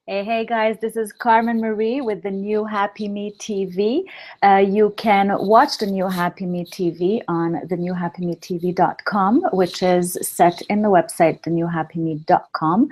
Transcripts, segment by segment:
Hey guys, this is Carmen Marie with the New Happy Me TV. You can watch the New Happy Me TV on TheNewHappyMeTV.com, which is set in the website TheNewHappyMe.com.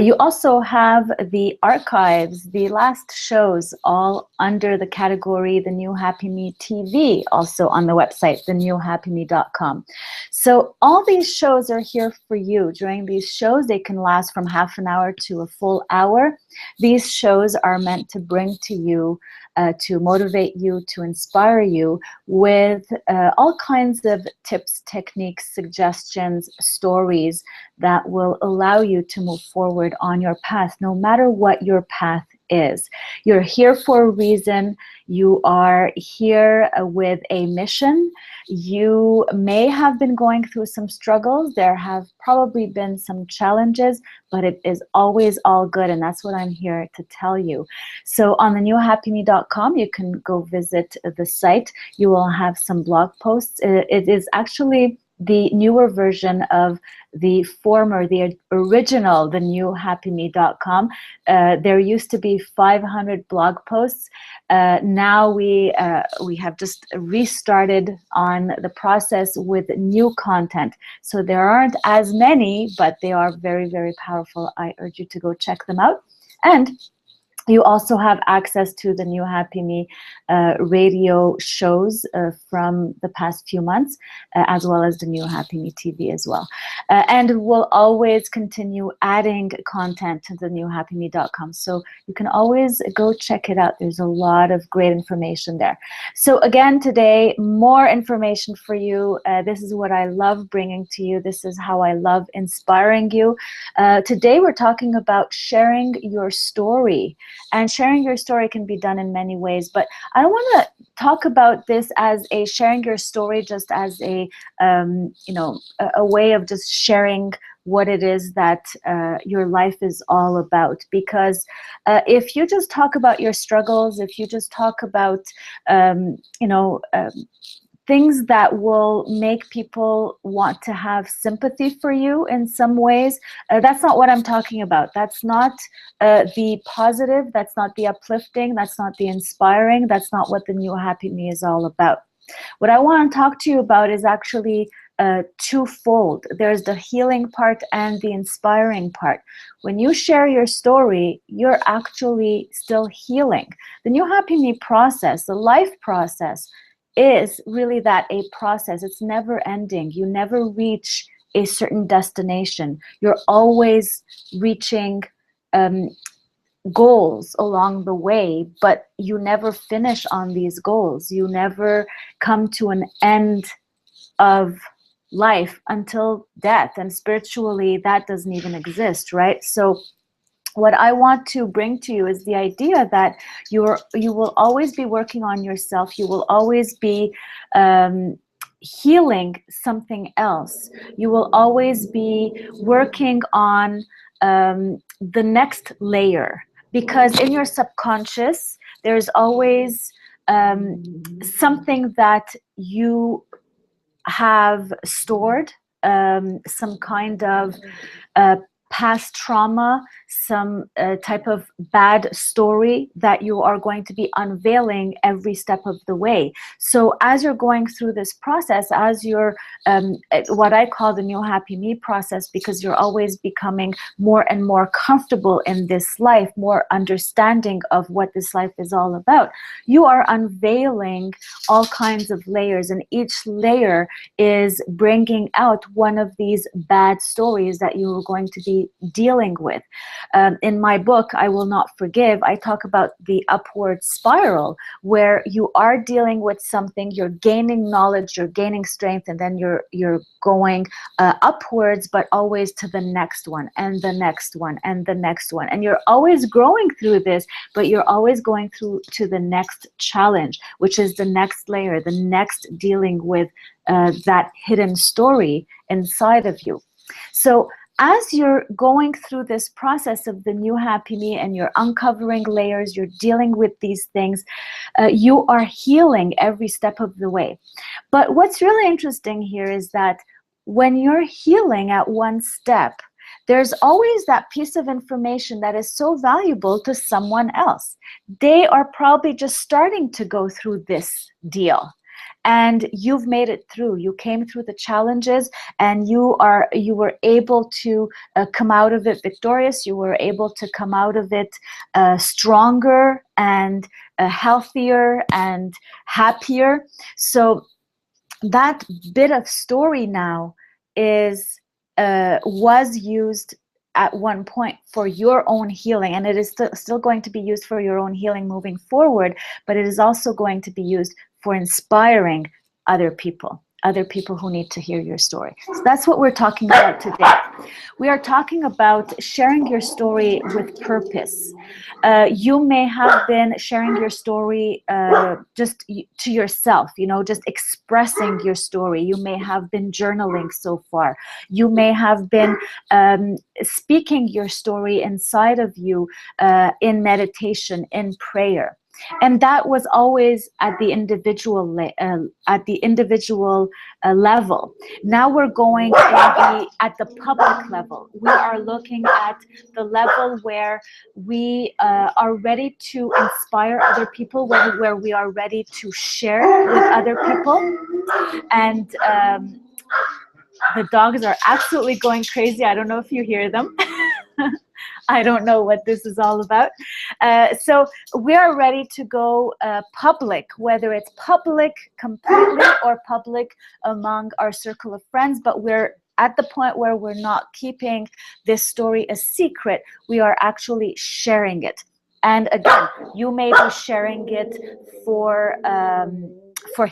You also have the archives, the last shows, all under the category The New Happy Me TV, also on the website TheNewHappyMe.com. So all these shows are here for you. During these shows, they can last from half an hour to a full hour. These shows are meant to bring to you, to motivate you, to inspire you with all kinds of tips, techniques, suggestions, stories that will allow you to move forward on your path, no matter what your path is. You're here for a reason. You are here with a mission. You may have been going through some struggles. There have probably been some challenges, but it is always all good, and that's what I'm here to tell you. So on TheNewHappyMe.com, you can go visit the site. You will have some blog posts. It is actually the newer version of the former, the original, TheNewHappyMe.com. There used to be 500 blog posts. Now we have just restarted on the process with new content. So there aren't as many, but they are very, very powerful. I urge you to go check them out. And you also have access to the New Happy Me radio shows from the past few months, as well as the New Happy Me TV as well. And we'll always continue adding content to the newhappyme.com. So you can always go check it out. There's a lot of great information there. So again, today, more information for you. This is what I love bringing to you. This is how I love inspiring you. Today, we're talking about sharing your story. And sharing your story can be done in many ways, but I don't want to talk about this as a sharing your story just as a way of just sharing what it is that your life is all about. Because if you just talk about your struggles, if you just talk about things that will make people want to have sympathy for you in some ways, that's not what I'm talking about. That's not the positive, that's not the uplifting, that's not the inspiring, that's not what the New Happy Me is all about. What I want to talk to you about is actually twofold. There's the healing part and the inspiring part. When you share your story, you're actually still healing. The New Happy Me process, the life process, is really that, a process. It's never ending. You never reach a certain destination. You're always reaching goals along the way, but you never finish on these goals. You never come to an end of life until death. And spiritually, that doesn't even exist, right? So what I want to bring to you is the idea that you will always be working on yourself. You will always be healing something else. You will always be working on the next layer, because in your subconscious, there's always something that you have stored, some kind of past trauma, some type of bad story that you are going to be unveiling every step of the way. So as you're going through this process, as you're what I call the New Happy Me process, because you're always becoming more and more comfortable in this life, more understanding of what this life is all about, you are unveiling all kinds of layers, and each layer is bringing out one of these bad stories that you are going to be dealing with. In my book, I Will Not Forgive, I talk about the upward spiral, where you are dealing with something, you're gaining knowledge, you're gaining strength, and then you're going upwards, but always to the next one, and the next one, and the next one. And you're always growing through this, but you're always going through to the next challenge, which is the next layer, the next dealing with that hidden story inside of you. So as you're going through this process of the New Happy Me, and you're uncovering layers, you're dealing with these things, you are healing every step of the way. But what's really interesting here is that when you're healing at one step, there's always that piece of information that is so valuable to someone else. They are probably just starting to go through this deal, and you've made it through. You came through the challenges, and you were able to come out of it victorious. You were able to come out of it stronger and healthier and happier. So that bit of story now was used at one point for your own healing, and it is still going to be used for your own healing moving forward, but it is also going to be used for inspiring other people who need to hear your story. So that's what we're talking about today. We are talking about sharing your story with purpose. You may have been sharing your story just to yourself, just expressing your story. You may have been journaling so far. You may have been speaking your story inside of you in meditation, in prayer. And that was always at the individual level. Now we're going to be at the public level. We are looking at the level where we are ready to inspire other people, where we are ready to share with other people. And the dogs are absolutely going crazy. I don't know if you hear them. I don't know what this is all about. So we are ready to go public, whether it's public completely or public among our circle of friends, but we're at the point where we're not keeping this story a secret. We are actually sharing it. And again, you may be sharing it for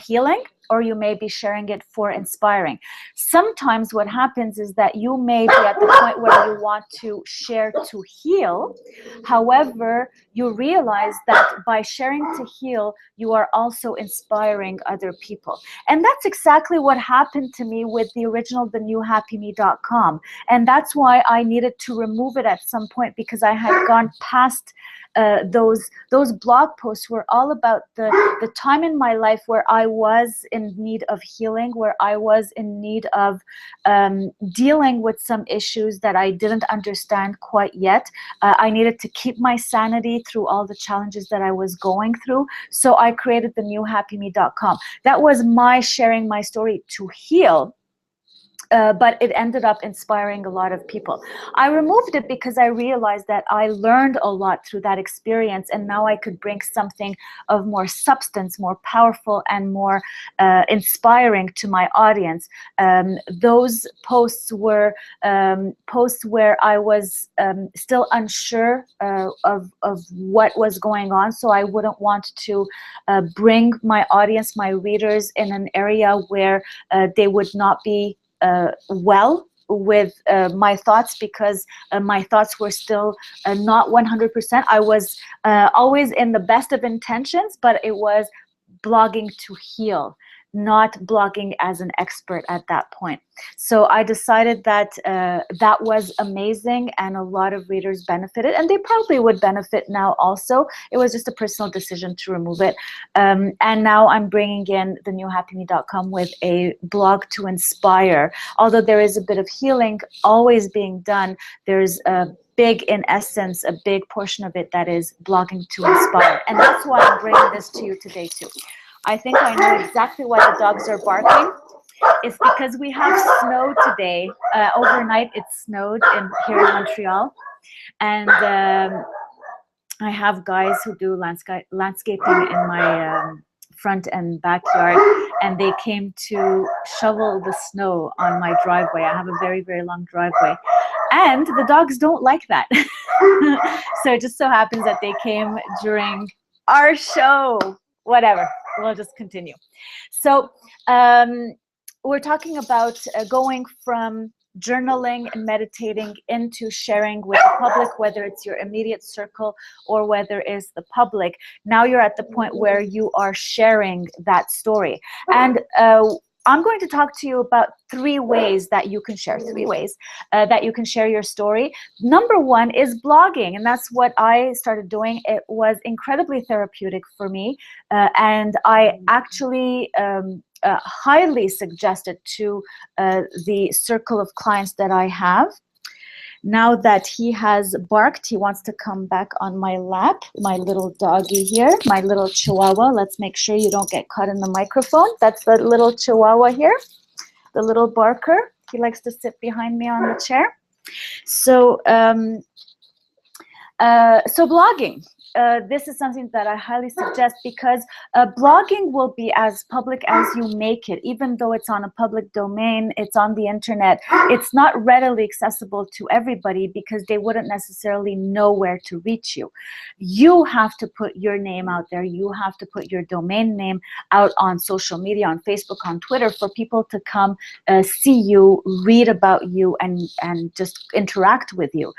healing, or you may be sharing it for inspiring. Sometimes what happens is that you may be at the point where you want to share to heal. However, you realize that by sharing to heal, you are also inspiring other people. And that's exactly what happened to me with the original TheNewHappyMe.com. And that's why I needed to remove it at some point, because I had gone past those blog posts were all about the time in my life where I was in need of healing, where I was in need of dealing with some issues that I didn't understand quite yet. I needed to keep my sanity through all the challenges that I was going through. So I created TheNewHappyMe.com. That was my sharing my story to heal. But it ended up inspiring a lot of people. I removed it because I realized that I learned a lot through that experience, and now I could bring something of more substance, more powerful, and more inspiring to my audience. Those posts were posts where I was still unsure of what was going on, so I wouldn't want to bring my audience, my readers, in an area where they would not be well with my thoughts, because my thoughts were still not 100%. I was always in the best of intentions, but it was blogging to heal, not blogging as an expert at that point. So I decided that that was amazing, and a lot of readers benefited, and they probably would benefit now also. It was just a personal decision to remove it. And now I'm bringing in TheNewHappyMe.com with a blog to inspire. Although there is a bit of healing always being done, there's a big, in essence, a big portion of it that is blogging to inspire. And that's why I'm bringing this to you today too. I think I know exactly why the dogs are barking. It's because we have snow today. Overnight it snowed here in Montreal. And I have guys who do landscaping in my front and backyard, and they came to shovel the snow on my driveway. I have a very, very long driveway. And the dogs don't like that. So it just so happens that they came during our show. Whatever, we'll just continue. So we're talking about going from journaling and meditating into sharing with the public, whether it's your immediate circle or whether it's the public. Now you're at the point where you are sharing that story. And I'm going to talk to you about 3 ways that you can share, that you can share your story. Number 1 is blogging, and that's what I started doing. It was incredibly therapeutic for me, and I actually highly suggest it to the circle of clients that I have. now that he has barked, he wants to come back on my lap. My little doggy here, my little chihuahua. Let's make sure you don't get caught in the microphone. That's the little chihuahua here, the little barker. He likes to sit behind me on the chair. So, so blogging. This is something that I highly suggest, because blogging will be as public as you make it. Even though it's on a public domain, it's on the internet, it's not readily accessible to everybody because they wouldn't necessarily know where to reach you. You have to put your name out there. You have to put your domain name out on social media, on Facebook, on Twitter, for people to come see you, read about you, and just interact with you.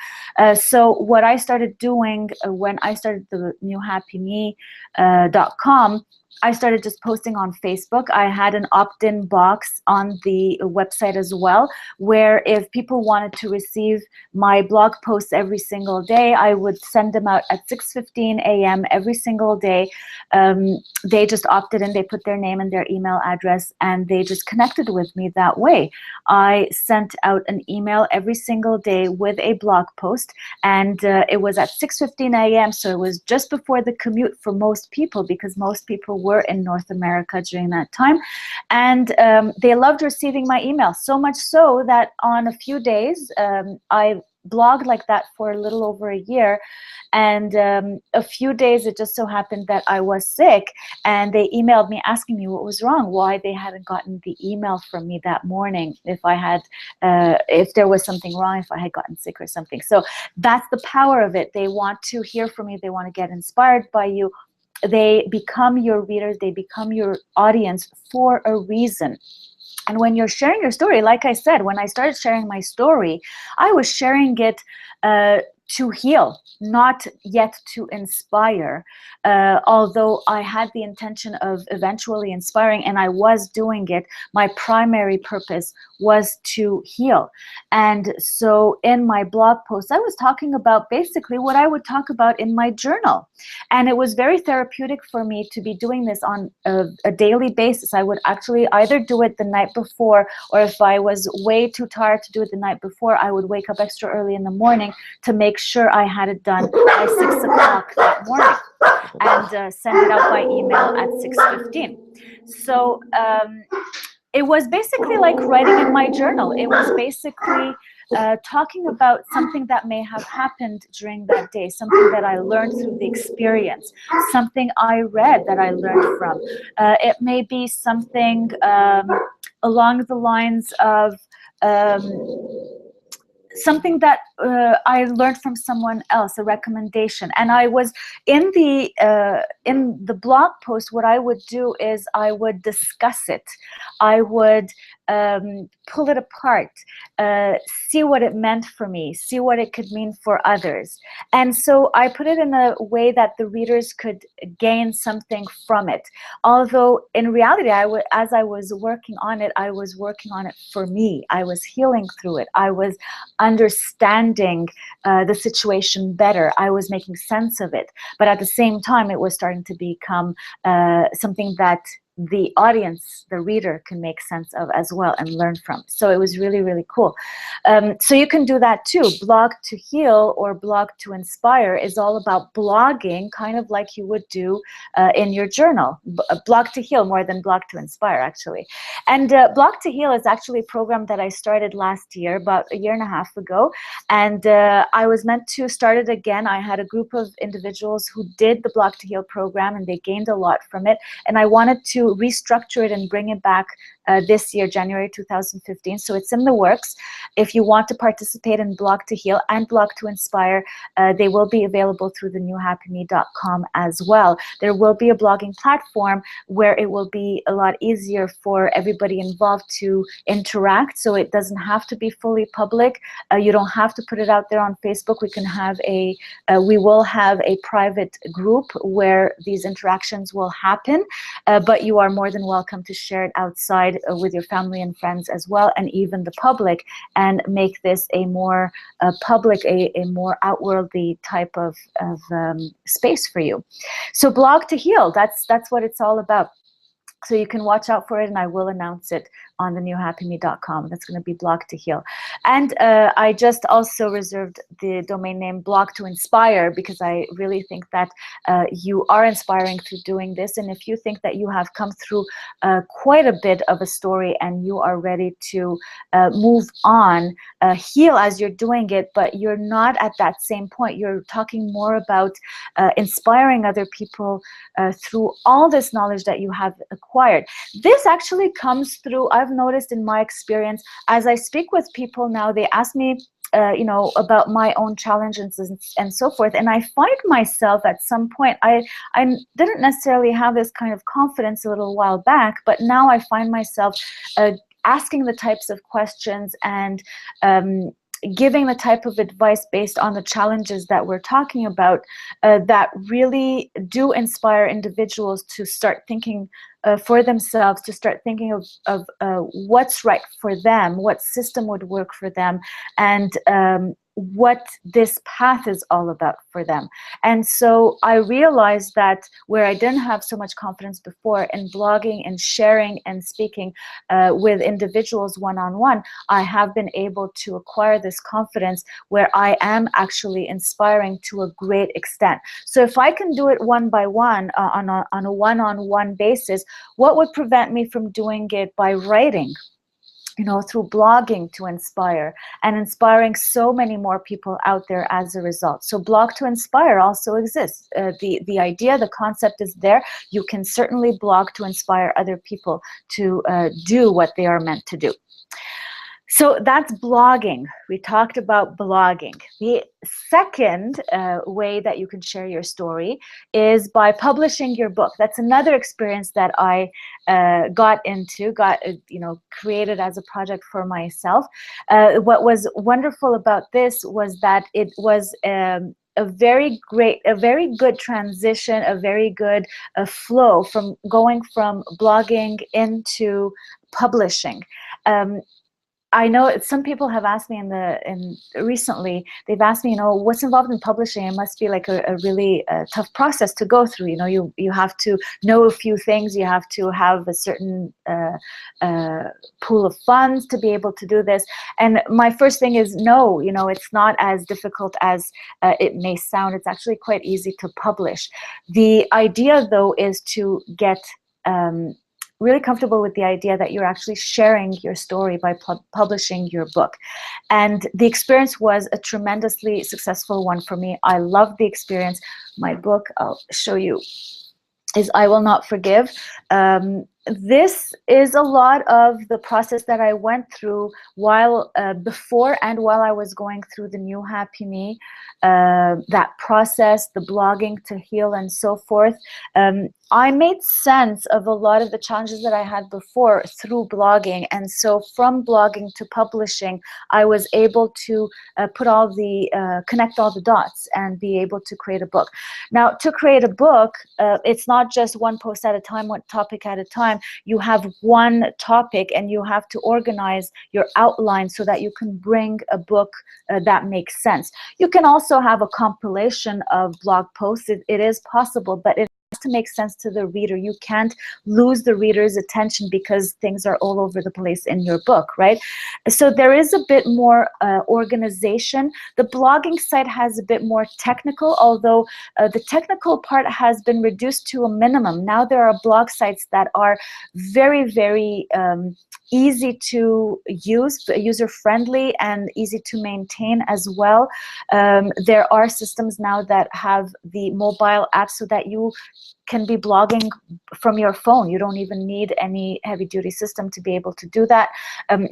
So what I started doing when I started the TheNewHappyMe.com, I started just posting on Facebook. I had an opt-in box on the website as well, where if people wanted to receive my blog posts every single day, I would send them out at 6:15 a.m. every single day. They just opted in, they put their name and their email address, and they just connected with me that way. I sent out an email every single day with a blog post, and it was at 6:15 a.m. So it was just before the commute for most people, because most people were in North America during that time. And they loved receiving my email, so much so that on a few days, I blogged like that for a little over a year. And a few days, it just so happened that I was sick, and they emailed me asking me what was wrong, why they hadn't gotten the email from me that morning, if I had, if there was something wrong, if I had gotten sick or something. So that's the power of it. They want to hear from you. They want to get inspired by you. They become your readers. They become your audience for a reason. And when you're sharing your story, like I said, when I started sharing my story, I was sharing it to heal, not yet to inspire. Although I had the intention of eventually inspiring, and I was doing it, my primary purpose was to heal. And so in my blog post, I was talking about basically what I would talk about in my journal. And it was very therapeutic for me to be doing this on a daily basis. I would actually either do it the night before, or if I was way too tired to do it the night before, I would wake up extra early in the morning to make sure I had it done by 6 o'clock that morning, and send it out by email at 6:15. So it was basically like writing in my journal. It was basically talking about something that may have happened during that day, something that I learned through the experience, something I read that I learned from. It may be something along the lines of something that I learned from someone else, a recommendation. And I was in the blog post, what I would do is I would discuss it. I would pull it apart, see what it meant for me, see what it could mean for others. And so I put it in a way that the readers could gain something from it. Although in reality, as I was working on it, I was working on it for me. I was healing through it. I was understanding the situation better. I was making sense of it. But at the same time, it was starting to become something that the audience, the reader, can make sense of as well and learn from. So it was really, really cool. So you can do that too. Blog to heal or blog to inspire is all about blogging, kind of like you would do in your journal. Blog to heal more than blog to inspire, actually. And blog to heal is actually a program that I started last year, about a year and a half ago. And I was meant to start it again. I had a group of individuals who did the blog to heal program, and they gained a lot from it. And I wanted to restructure it and bring it back this year, January 2015. So it's in the works. If you want to participate in Blog to Heal and Blog to Inspire, they will be available through TheNewHappyMe.com as well. There will be a blogging platform where it will be a lot easier for everybody involved to interact. So it doesn't have to be fully public. You don't have to put it out there on Facebook. We can have we will have a private group where these interactions will happen, but you are more than welcome to share it outside with your family and friends as well, and even the public, and make this a more public, a more outwardly type of space for you. So Blog to Heal, that's what it's all about. So you can watch out for it, and I will announce it on TheNewHappyMe.com. That's going to be Blog to Heal. And I just also reserved the domain name Blog to Inspire, because I really think that you are inspiring through doing this. And if you think that you have come through quite a bit of a story and you are ready to move on, heal as you're doing it, but you're not at that same point, you're talking more about inspiring other people through all this knowledge that you have acquired. This actually comes through, I've noticed in my experience, as I speak with people now, they ask me about my own challenges and so forth, and I find myself at some point, I didn't necessarily have this kind of confidence a little while back, but now I find myself asking the types of questions and giving the type of advice based on the challenges that we're talking about that really do inspire individuals to start thinking for themselves, to start thinking of what's right for them, what system would work for them, and what this path is all about for them. And so I realized that where I didn't have so much confidence before in blogging and sharing and speaking with individuals one-on-one, I have been able to acquire this confidence where I am actually inspiring to a great extent. So if I can do it one by one on a one-on-one basis, what would prevent me from doing it by writing? Through blogging to inspire and inspiring so many more people out there as a result. So Blog to Inspire also exists. The idea, the concept is there. You can certainly blog to inspire other people to do what they are meant to do. So that's blogging. We talked about blogging. The second way that you can share your story is by publishing your book. That's another experience that I got created as a project for myself. What was wonderful about this was that it was a very good transition, a very good flow from going from blogging into publishing. I know some people have asked me recently, they've asked me, what's involved in publishing? It must be like a really tough process to go through. You have to know a few things. You have to have a certain pool of funds to be able to do this. And my first thing is, no, it's not as difficult as it may sound. It's actually quite easy to publish. The idea, though, is to get really comfortable with the idea that you're actually sharing your story by publishing your book. And the experience was a tremendously successful one for me. I loved the experience. My book, I'll show you, is I Will Not Forgive. This is a lot of the process that I went through while before and while I was going through the New Happy Me, that process, the blogging to heal and so forth. I made sense of a lot of the challenges that I had before through blogging, and so from blogging to publishing, I was able to connect all the dots and be able to create a book. Now, to create a book, it's not just one post at a time, one topic at a time. You have one topic and you have to organize your outline so that you can bring a book that makes sense. You can also have a compilation of blog posts. It is possible, but it has to make sense to the reader. You can't lose the reader's attention because things are all over the place in your book, right? So there is a bit more organization. The blogging site has a bit more technical, although the technical part has been reduced to a minimum. Now there are blog sites that are very, very easy to use, user-friendly, and easy to maintain as well. There are systems now that have the mobile app so that you can be blogging from your phone. You don't even need any heavy-duty system to be able to do that.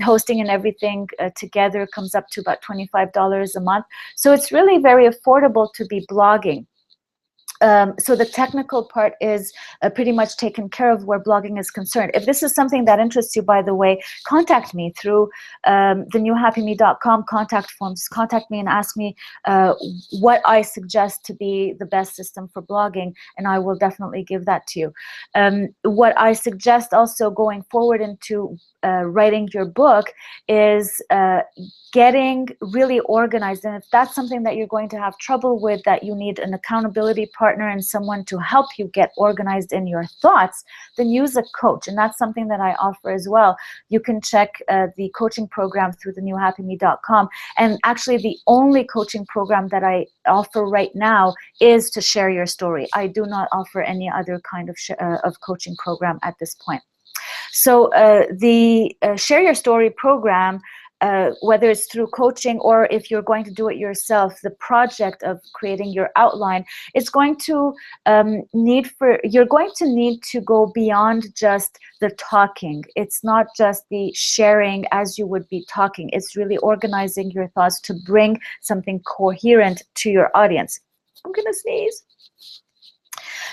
Hosting and everything together comes up to about $25 a month. So it's really very affordable to be blogging. So the technical part is pretty much taken care of where blogging is concerned. If this is something that interests you, by the way, contact me through TheNewHappyMe.com contact forms. Contact me and ask me what I suggest to be the best system for blogging, and I will definitely give that to you. What I suggest also going forward into writing your book is getting really organized. And if that's something that you're going to have trouble with, that you need an accountability partner and someone to help you get organized in your thoughts, then use a coach. And that's something that I offer as well. You can check the coaching program through TheNewHappyMe.com. And actually the only coaching program that I offer right now is to share your story. I do not offer any other kind of coaching program at this point. So the Share Your Story program, whether it's through coaching or if you're going to do it yourself, the project of creating your outline, it's going to you're going to need to go beyond just the talking. It's not just the sharing as you would be talking. It's really organizing your thoughts to bring something coherent to your audience. I'm gonna sneeze.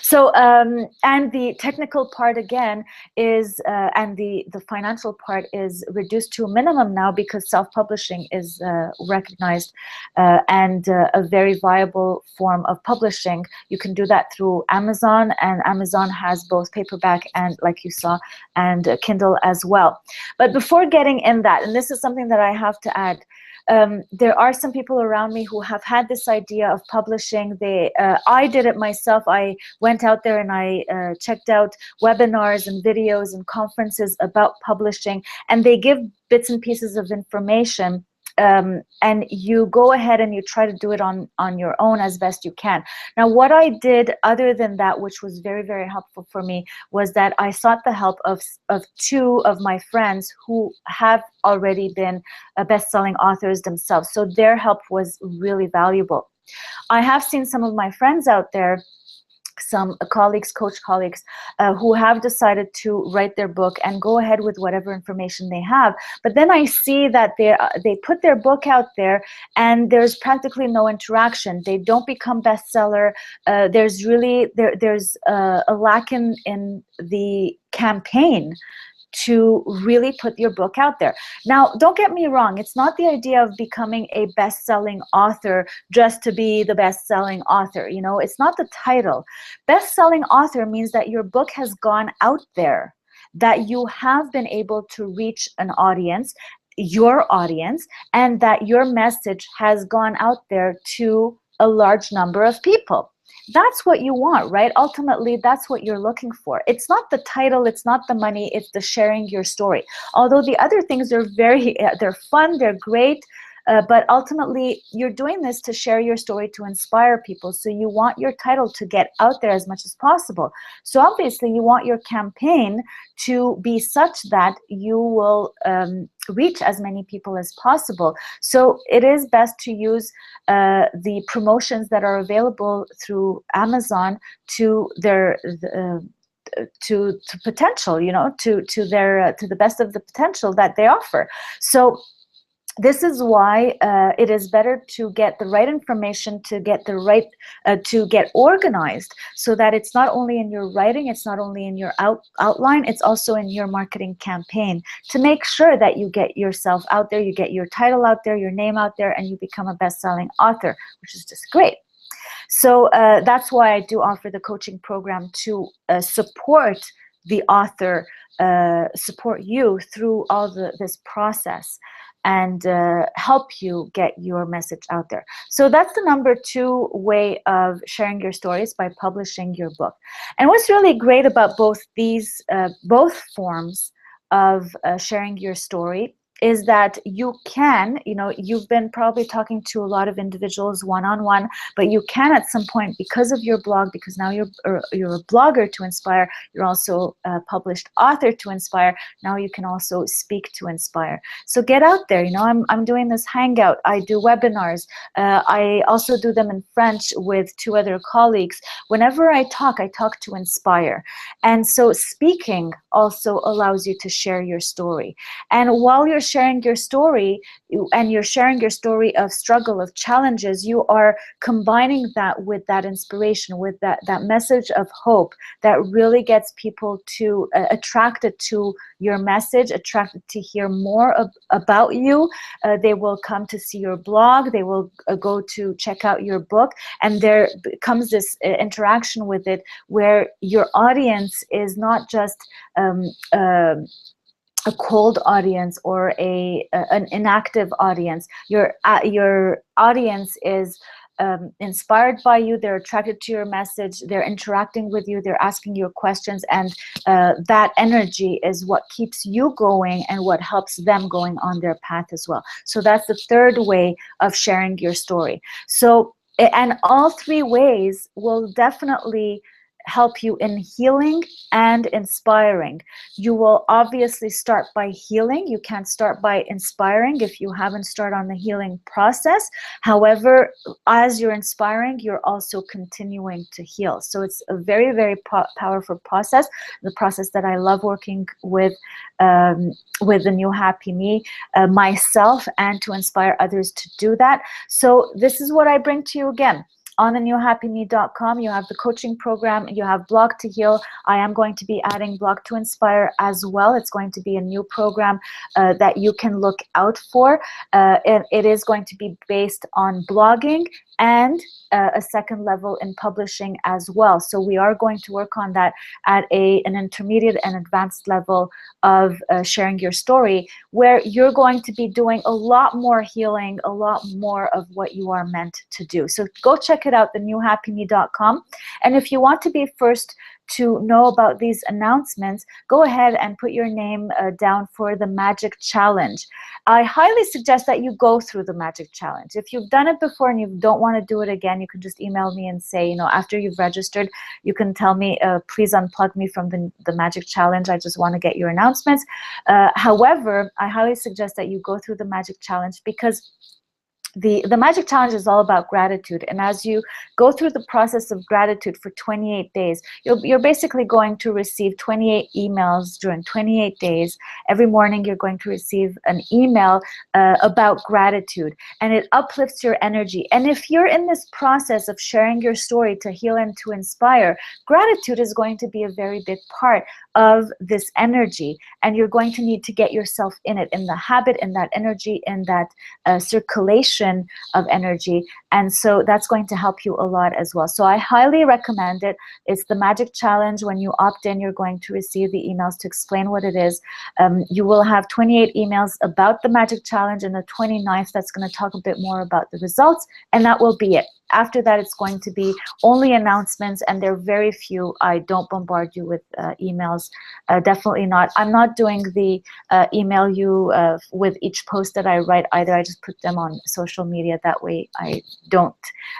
So, and the technical part again is, and the financial part is reduced to a minimum now because self-publishing is recognized and a very viable form of publishing. You can do that through Amazon, and Amazon has both paperback and, like you saw, and Kindle as well. But before getting in that, and this is something that I have to add, there are some people around me who have had this idea of publishing. I did it myself. I went out there and I checked out webinars and videos and conferences about publishing, and they give bits and pieces of information. And you go ahead and you try to do it on your own as best you can. Now, what I did other than that, which was very, very helpful for me, was that I sought the help of two of my friends who have already been best-selling authors themselves. So their help was really valuable. I have seen some of my friends out there, some colleagues, coach colleagues, who have decided to write their book and go ahead with whatever information they have. But then I see that they put their book out there and there's practically no interaction. They don't become bestseller. There's really, there's a lack in the campaign to really put your book out there. Now, don't get me wrong. It's not the idea of becoming a best-selling author just to be the best-selling author. You know, it's not the title. Best-selling author means that your book has gone out there, that you have been able to reach an audience, your audience, and that your message has gone out there to a large number of people. That's what you want, right? Ultimately, that's what you're looking for. It's not the title, it's not the money, it's the sharing your story. Although the other things are they're fun, they're great, but ultimately you're doing this to share your story, to inspire people. So you want your title to get out there as much as possible. So obviously you want your campaign to be such that you will reach as many people as possible. So it is best to use the promotions that are available through Amazon to their to potential, you know, to the best of the potential that they offer. So this is why it is better to get the right information, to get the right, to get organized, so that it's not only in your writing, it's not only in your outline, it's also in your marketing campaign, to make sure that you get yourself out there, you get your title out there, your name out there, and you become a best-selling author, which is just great. So that's why I do offer the coaching program, to support the author, support you through all this process, and help you get your message out there. So that's the number 2 way of sharing your stories, by publishing your book. And what's really great about both these, both forms of sharing your story, is that you can, you know, you've been probably talking to a lot of individuals one-on-one, but you can at some point, because of your blog, because now you're a blogger to inspire, you're also a published author to inspire, now you can also speak to inspire. So get out there. You know, I'm doing this hangout, I do webinars, I also do them in French with 2 other colleagues. Whenever I talk to inspire. And so speaking also allows you to share your story. And while you're sharing your story, and you're sharing your story of struggle, of challenges, you are combining that with that inspiration, with that message of hope that really gets people to attracted to your message, attracted to hear more about you. They will come to see your blog, they will go to check out your book, and there comes this interaction with it, where your audience is not just a cold audience or an inactive audience. Your audience is inspired by you, they're attracted to your message, they're interacting with you, they're asking you questions, and that energy is what keeps you going and what helps them going on their path as well. So that's the third way of sharing your story. So, and all three ways will definitely help you in healing and inspiring. You will obviously start by healing. You can't start by inspiring if you haven't started on the healing process. However, as you're inspiring, you're also continuing to heal. So it's a very, very powerful process, the process that I love working with the New Happy Me, myself, and to inspire others to do that. So this is what I bring to you again. On TheNewHappyMe.com, you have the coaching program, you have Blog to Heal. I am going to be adding Blog to Inspire as well. It's going to be a new program that you can look out for. And it is going to be based on blogging and a second level in publishing as well. So we are going to work on that at an intermediate and advanced level of sharing your story, where you're going to be doing a lot more healing, a lot more of what you are meant to do. So go check it out, TheNewHappyMe.com. And if you want to be first to know about these announcements, go ahead and put your name down for the Magic Challenge. I highly suggest that you go through the Magic Challenge. If you've done it before and you don't want to do it again, you can just email me and say, you know, after you've registered, you can tell me, please unplug me from the Magic Challenge. I just want to get your announcements. However, I highly suggest that you go through the Magic Challenge, because the Magic Challenge is all about gratitude. And as you go through the process of gratitude for 28 days, you're basically going to receive 28 emails during 28 days. Every morning you're going to receive an email about gratitude, and it uplifts your energy. And if you're in this process of sharing your story to heal and to inspire, gratitude is going to be a very big part of this energy, and you're going to need to get yourself in it, in the habit, in that energy, in that circulation of energy. And so that's going to help you a lot as well. So I highly recommend it. It's the Magic Challenge. When you opt in, you're going to receive the emails to explain what it is. You will have 28 emails about the Magic Challenge, and the 29th, that's going to talk a bit more about the results, and that will be it. After that, it's going to be only announcements, and they're very few. I don't bombard you with emails. Definitely not. I'm not doing the email you with each post that I write either. I just put them on social media. That way I don't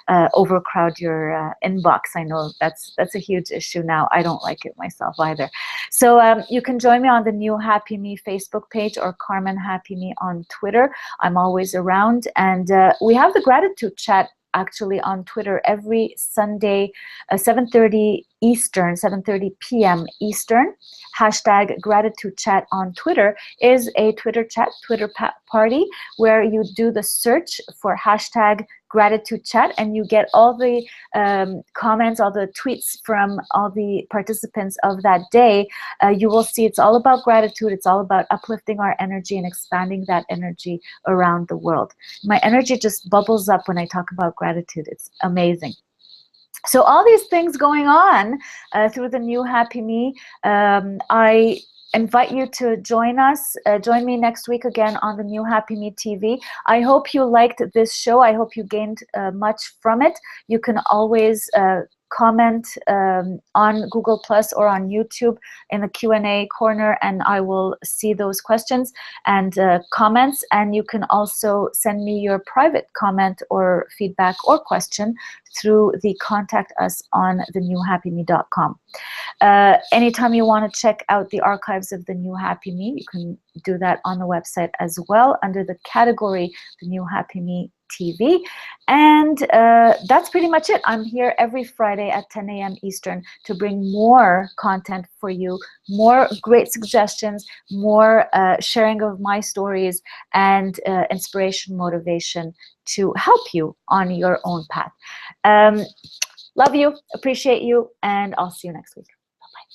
overcrowd your inbox. I know that's a huge issue now. I don't like it myself either. So you can join me on the New Happy Me Facebook page or Carmen Happy Me on Twitter. I'm always around. And we have the gratitude chat actually on Twitter every Sunday, 7:30 Eastern, 7:30 p.m. Eastern. Hashtag gratitude chat on Twitter is a Twitter chat, Twitter party, where you do the search for hashtag gratitude chat, and you get all the comments, all the tweets from all the participants of that day. You will see it's all about gratitude. It's all about uplifting our energy and expanding that energy around the world. My energy just bubbles up when I talk about gratitude. It's amazing. So all these things going on through the New Happy Me. I invite you to join us. Join me next week again on the New Happy Me TV. I hope you liked this show. I hope you gained much from it. You can always comment on Google Plus or on YouTube in the Q&A corner, and I will see those questions and comments. And you can also send me your private comment or feedback or question through the contact us on TheNewHappyMe.com. Anytime you want to check out the archives of The New Happy Me, you can do that on the website as well under the category The New Happy Me TV. And that's pretty much it. I'm here every Friday at 10 a.m. Eastern to bring more content for you, more great suggestions, more sharing of my stories, and inspiration, motivation to help you on your own path. Love you, appreciate you, and I'll see you next week. Bye-bye.